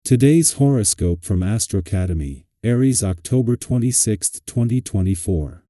Today's horoscope from Astro Academy, Aries, October 26, 2024.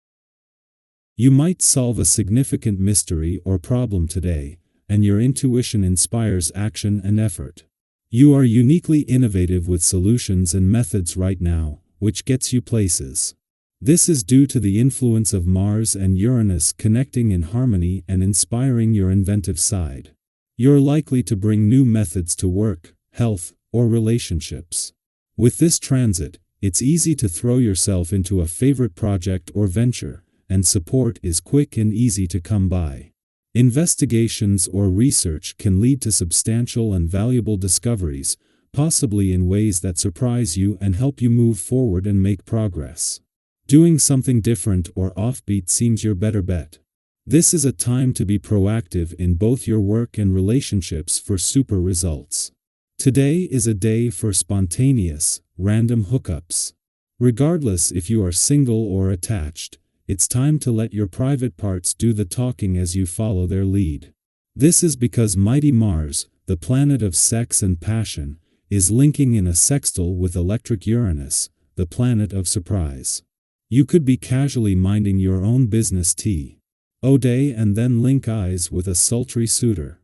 You might solve a significant mystery or problem today, and your intuition inspires action and effort. You are uniquely innovative with solutions and methods right now, which gets you places. This is due to the influence of Mars and Uranus connecting in harmony and inspiring your inventive side. You're likely to bring new methods to work, health, or relationships. With this transit, it's easy to throw yourself into a favorite project or venture, and support is quick and easy to come by. Investigations or research can lead to substantial and valuable discoveries, possibly in ways that surprise you and help you move forward and make progress. Doing something different or offbeat seems your better bet. This is a time to be proactive in both your work and relationships for super results. Today is a day for spontaneous, random hookups. Regardless if you are single or attached, it's time to let your private parts do the talking as you follow their lead. This is because mighty Mars, the planet of sex and passion, is linking in a sextile with electric Uranus, the planet of surprise. You could be casually minding your own business day and then link eyes with a sultry suitor.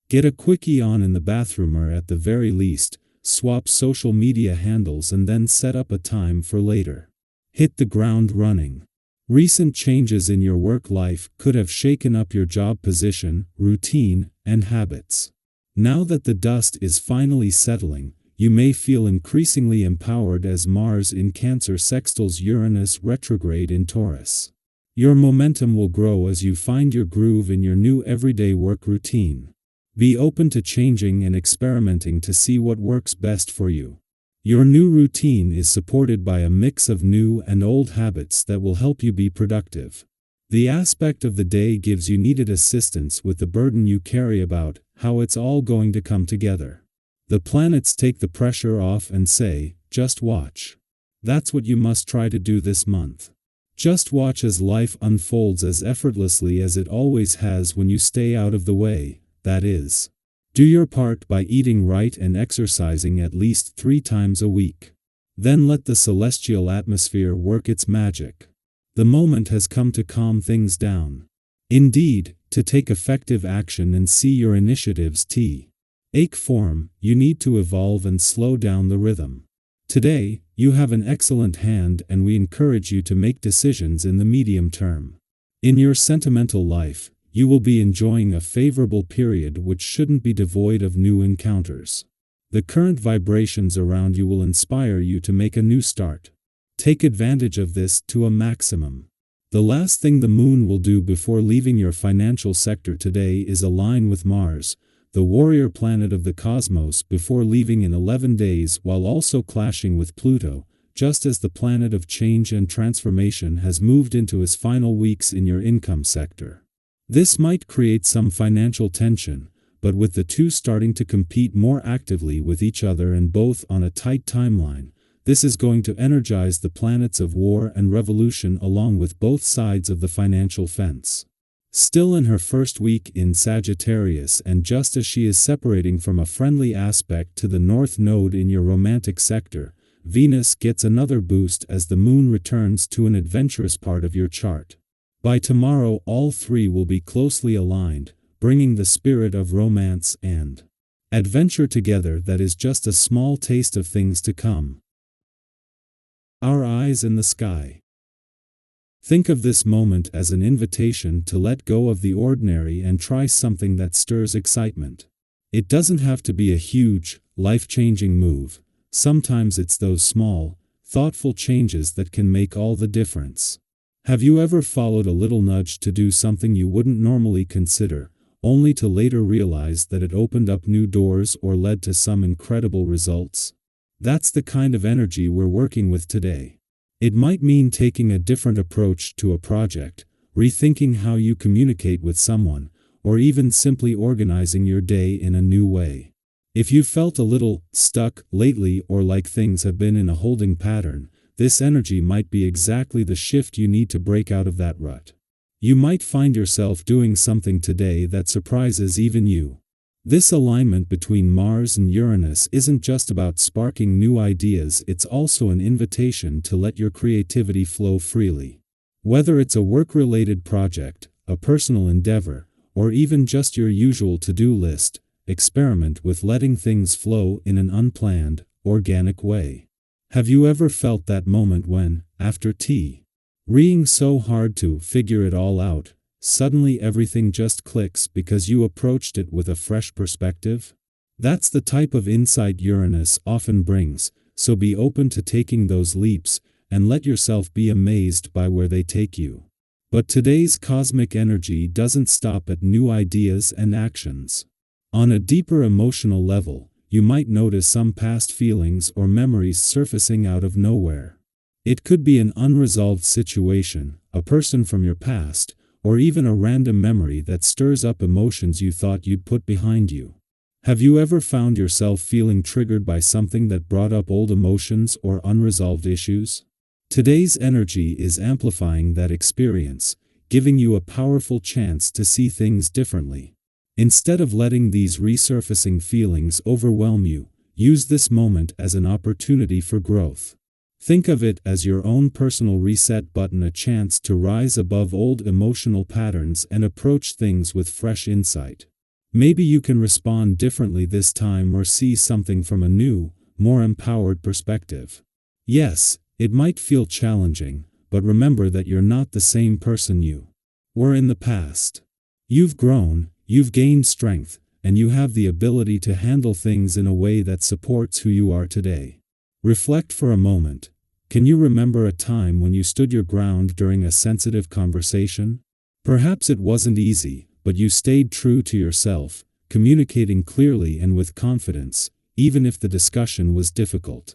Get a quickie on in the bathroom or at the very least, swap social media handles and then set up a time for later. Hit the ground running. Recent changes in your work life could have shaken up your job position, routine, and habits. Now that the dust is finally settling, you may feel increasingly empowered as Mars in Cancer sextiles Uranus retrograde in Taurus. Your momentum will grow as you find your groove in your new everyday work routine. Be open to changing and experimenting to see what works best for you. Your new routine is supported by a mix of new and old habits that will help you be productive. The aspect of the day gives you needed assistance with the burden you carry about how it's all going to come together. The planets take the pressure off and say, just watch. That's what you must try to do this month. Just watch as life unfolds as effortlessly as it always has when you stay out of the way, that is. Do your part by eating right and exercising at least 3 times a week. Then let the celestial atmosphere work its magic. The moment has come to calm things down. Indeed, to take effective action and see your initiatives take form, you need to evolve and slow down the rhythm. Today, you have an excellent hand and we encourage you to make decisions in the medium term. In your sentimental life, you will be enjoying a favorable period which shouldn't be devoid of new encounters. The current vibrations around you will inspire you to make a new start. Take advantage of this to a maximum. The last thing the moon will do before leaving your financial sector today is align with Mars, the warrior planet of the cosmos, before leaving in 11 days, while also clashing with Pluto, just as the planet of change and transformation has moved into his final weeks in your income sector. This might create some financial tension, but with the two starting to compete more actively with each other and both on a tight timeline, this is going to energize the planets of war and revolution along with both sides of the financial fence. Still in her first week in Sagittarius, and just as she is separating from a friendly aspect to the North Node in your romantic sector, Venus gets another boost as the moon returns to an adventurous part of your chart. By tomorrow, all three will be closely aligned, bringing the spirit of romance and adventure together that is just a small taste of things to come. Our eyes in the sky. Think of this moment as an invitation to let go of the ordinary and try something that stirs excitement. It doesn't have to be a huge, life-changing move. Sometimes it's those small, thoughtful changes that can make all the difference. Have you ever followed a little nudge to do something you wouldn't normally consider, only to later realize that it opened up new doors or led to some incredible results? That's the kind of energy we're working with today. It might mean taking a different approach to a project, rethinking how you communicate with someone, or even simply organizing your day in a new way. If you felt a little stuck lately or like things have been in a holding pattern, this energy might be exactly the shift you need to break out of that rut. You might find yourself doing something today that surprises even you. This alignment between Mars and Uranus isn't just about sparking new ideas, it's also an invitation to let your creativity flow freely. Whether it's a work-related project, a personal endeavor, or even just your usual to-do list, experiment with letting things flow in an unplanned, organic way. Have you ever felt that moment when, after tea, reading so hard to figure it all out, suddenly everything just clicks because you approached it with a fresh perspective? That's the type of insight Uranus often brings, so be open to taking those leaps, and let yourself be amazed by where they take you. But today's cosmic energy doesn't stop at new ideas and actions. On a deeper emotional level, you might notice some past feelings or memories surfacing out of nowhere. It could be an unresolved situation, a person from your past, or even a random memory that stirs up emotions you thought you'd put behind you. Have you ever found yourself feeling triggered by something that brought up old emotions or unresolved issues? Today's energy is amplifying that experience, giving you a powerful chance to see things differently. Instead of letting these resurfacing feelings overwhelm you, use this moment as an opportunity for growth. Think of it as your own personal reset button, a chance to rise above old emotional patterns and approach things with fresh insight. Maybe you can respond differently this time or see something from a new, more empowered perspective. Yes, it might feel challenging, but remember that you're not the same person you were in the past. You've grown, you've gained strength, and you have the ability to handle things in a way that supports who you are today. Reflect for a moment. Can you remember a time when you stood your ground during a sensitive conversation? Perhaps it wasn't easy, but you stayed true to yourself, communicating clearly and with confidence, even if the discussion was difficult.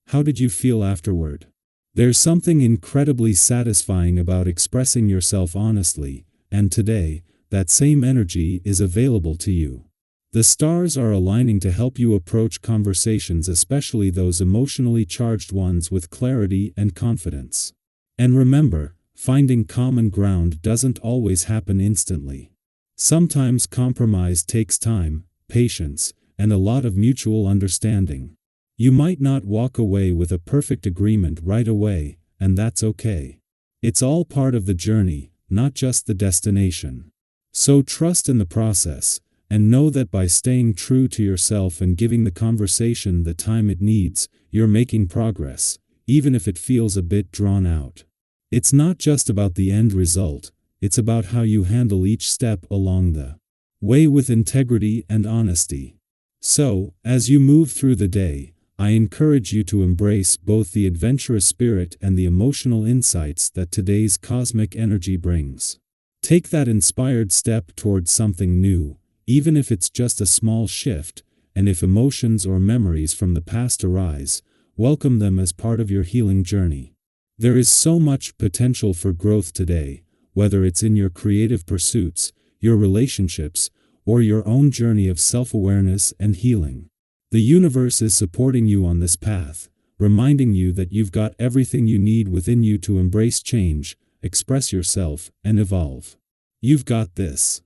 How did you feel afterward? There's something incredibly satisfying about expressing yourself honestly, and today, that same energy is available to you. The stars are aligning to help you approach conversations, especially those emotionally charged ones, with clarity and confidence. And remember, finding common ground doesn't always happen instantly. Sometimes compromise takes time, patience, and a lot of mutual understanding. You might not walk away with a perfect agreement right away, and that's okay. It's all part of the journey, not just the destination. So trust in the process, and know that by staying true to yourself and giving the conversation the time it needs, you're making progress, even if it feels a bit drawn out. It's not just about the end result, it's about how you handle each step along the way with integrity and honesty. So, as you move through the day, I encourage you to embrace both the adventurous spirit and the emotional insights that today's cosmic energy brings. Take that inspired step towards something new, even if it's just a small shift, and if emotions or memories from the past arise, welcome them as part of your healing journey. There is so much potential for growth today, whether it's in your creative pursuits, your relationships, or your own journey of self-awareness and healing. The universe is supporting you on this path, reminding you that you've got everything you need within you to embrace change, express yourself, and evolve. You've got this.